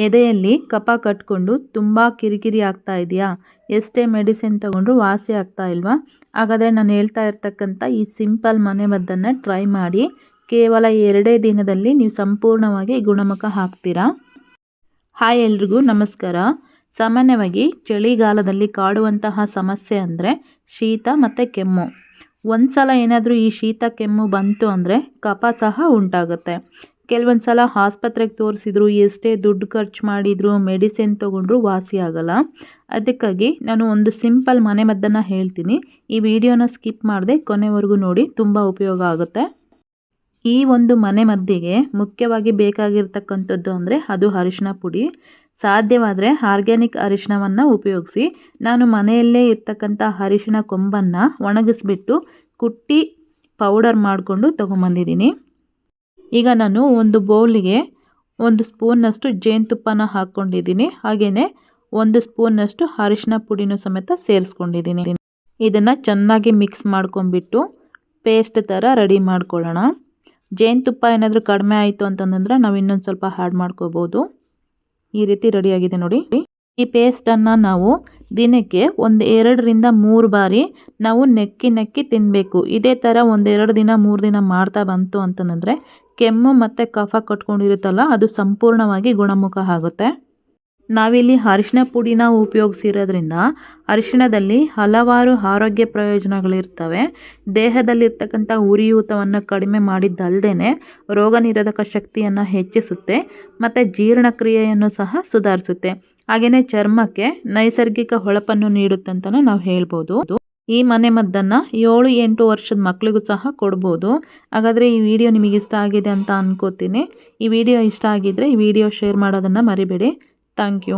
ಎದೆಯಲ್ಲಿ ಕಫ ಕಟ್ಕೊಂಡು ತುಂಬ ಕಿರಿಕಿರಿ ಆಗ್ತಾ ಇದೆಯಾ? ಎಷ್ಟೇ ಮೆಡಿಸಿನ್ ತಗೊಂಡ್ರೂ ವಾಸಿ ಆಗ್ತಾ ಇಲ್ವಾ? ಹಾಗಾದರೆ ನಾನು ಹೇಳ್ತಾ ಇರ್ತಕ್ಕಂಥ ಈ ಸಿಂಪಲ್ ಮನೆಮದ್ದನ್ನು ಟ್ರೈ ಮಾಡಿ. ಕೇವಲ 2 ದಿನದಲ್ಲಿ ನೀವು ಸಂಪೂರ್ಣವಾಗಿ ಗುಣಮುಖ ಆಗ್ತೀರಾ. ಹಾಯ್ ಎಲ್ರಿಗೂ ನಮಸ್ಕಾರ. ಸಾಮಾನ್ಯವಾಗಿ ಚಳಿಗಾಲದಲ್ಲಿ ಕಾಡುವಂತಹ ಸಮಸ್ಯೆ ಅಂದರೆ ಶೀತ ಮತ್ತು ಕೆಮ್ಮು. ಒಂದು ಸಲ ಏನಾದರೂ ಈ ಶೀತ ಕೆಮ್ಮು ಬಂತು ಅಂದರೆ ಕಫ ಸಹ ಉಂಟಾಗುತ್ತೆ. ಕೆಲವೊಂದು ಸಲ ಆಸ್ಪತ್ರೆಗೆ ತೋರಿಸಿದ್ರು, ಎಷ್ಟೇ ದುಡ್ಡು ಖರ್ಚು ಮಾಡಿದರೂ, ಮೆಡಿಸಿನ್ ತೊಗೊಂಡ್ರೂ ವಾಸಿ ಆಗಲ್ಲ. ಅದಕ್ಕಾಗಿ ನಾನು ಒಂದು ಸಿಂಪಲ್ ಮನೆಮದ್ದನ್ನು ಹೇಳ್ತೀನಿ. ಈ ವಿಡಿಯೋನ ಸ್ಕಿಪ್ ಮಾಡದೆ ಕೊನೆವರೆಗೂ ನೋಡಿ, ತುಂಬ ಉಪಯೋಗ ಆಗುತ್ತೆ. ಈ ಒಂದು ಮನೆಮದ್ದಿಗೆ ಮುಖ್ಯವಾಗಿ ಬೇಕಾಗಿರ್ತಕ್ಕಂಥದ್ದು ಅಂದರೆ ಅದು ಅರಿಶಿನ ಪುಡಿ. ಸಾಧ್ಯವಾದರೆ ಆರ್ಗ್ಯಾನಿಕ್ ಅರಿಶಿನವನ್ನು ಉಪಯೋಗಿಸಿ. ನಾನು ಮನೆಯಲ್ಲೇ ಇರ್ತಕ್ಕಂಥ ಅರಿಶಿನ ಕೊಂಬನ್ನು ಒಣಗಿಸ್ಬಿಟ್ಟು ಕುಟ್ಟಿ ಪೌಡರ್ ಮಾಡಿಕೊಂಡು ತೊಗೊಂಬಂದಿದ್ದೀನಿ. ಈಗ ನಾನು ಒಂದು ಬೌಲಿಗೆ 1 ಸ್ಪೂನ್ನಷ್ಟು ಜೇನುತುಪ್ಪನ ಹಾಕ್ಕೊಂಡಿದ್ದೀನಿ. ಹಾಗೆಯೇ 1 ಸ್ಪೂನ್ನಷ್ಟು ಅರಿಶಿನ ಪುಡಿನೂ ಸಮೇತ ಸೇರಿಸ್ಕೊಂಡಿದ್ದೀನಿ. ಇದನ್ನು ಚೆನ್ನಾಗಿ ಮಿಕ್ಸ್ ಮಾಡ್ಕೊಂಡ್ಬಿಟ್ಟು ಪೇಸ್ಟ್ ಥರ ರೆಡಿ ಮಾಡ್ಕೊಳ್ಳೋಣ. ಜೇನುತುಪ್ಪ ಏನಾದರೂ ಕಡಿಮೆ ಆಯಿತು ಅಂತಂದರೆ ನಾವು ಇನ್ನೊಂದು ಸ್ವಲ್ಪ ಆ್ಯಡ್ ಮಾಡ್ಕೋಬೋದು. ಈ ರೀತಿ ರೆಡಿಯಾಗಿದೆ ನೋಡಿ. ಈ ಪೇಸ್ಟನ್ನು ನಾವು ದಿನಕ್ಕೆ 2 ರಿಂದ 3 ಬಾರಿ ನಾವು ನೆಕ್ಕಿ ತಿನ್ನಬೇಕು. ಇದೇ ಥರ 1-2 ದಿನ 3 ದಿನ ಮಾಡ್ತಾ ಬಂತು ಅಂತಂದರೆ ಕೆಮ್ಮು ಮತ್ತು ಕಫ ಕಟ್ಕೊಂಡಿರುತ್ತಲ್ಲ, ಅದು ಸಂಪೂರ್ಣವಾಗಿ ಗುಣಮುಖ ಆಗುತ್ತೆ. ನಾವಿಲ್ಲಿ ಅರಿಶಿನ ಪುಡಿನ ಉಪಯೋಗಿಸಿರೋದ್ರಿಂದ ಅರಿಶಿಣದಲ್ಲಿ ಹಲವಾರು ಆರೋಗ್ಯ ಪ್ರಯೋಜನಗಳಿರ್ತವೆ. ದೇಹದಲ್ಲಿರ್ತಕ್ಕಂಥ ಉರಿಯೂತವನ್ನು ಕಡಿಮೆ ಮಾಡಿದ್ದಲ್ಲದೆ ರೋಗ ನಿರೋಧಕ ಶಕ್ತಿಯನ್ನು ಹೆಚ್ಚಿಸುತ್ತೆ ಮತ್ತು ಜೀರ್ಣಕ್ರಿಯೆಯನ್ನು ಸಹ ಸುಧಾರಿಸುತ್ತೆ. ಹಾಗೆಯೇ ಚರ್ಮಕ್ಕೆ ನೈಸರ್ಗಿಕ ಹೊಳಪನ್ನು ನೀಡುತ್ತಂತಲೂ ನಾವು ಹೇಳ್ಬೋದು. ಈ ಮನೆಮದ್ದನ್ನು 7-8 ವರ್ಷದ ಮಕ್ಕಳಿಗೂ ಸಹ ಕೊಡ್ಬೋದು. ಹಾಗಾದರೆ ಈ ವಿಡಿಯೋ ನಿಮಗೆ ಇಷ್ಟ ಆಗಿದೆ ಅಂತ ಅನ್ಕೋತೀನಿ. ಈ ವಿಡಿಯೋ ಇಷ್ಟ ಆಗಿದ್ದರೆ ಈ ವಿಡಿಯೋ ಶೇರ್ ಮಾಡೋದನ್ನು ಮರಿಬೇಡಿ. Thank you.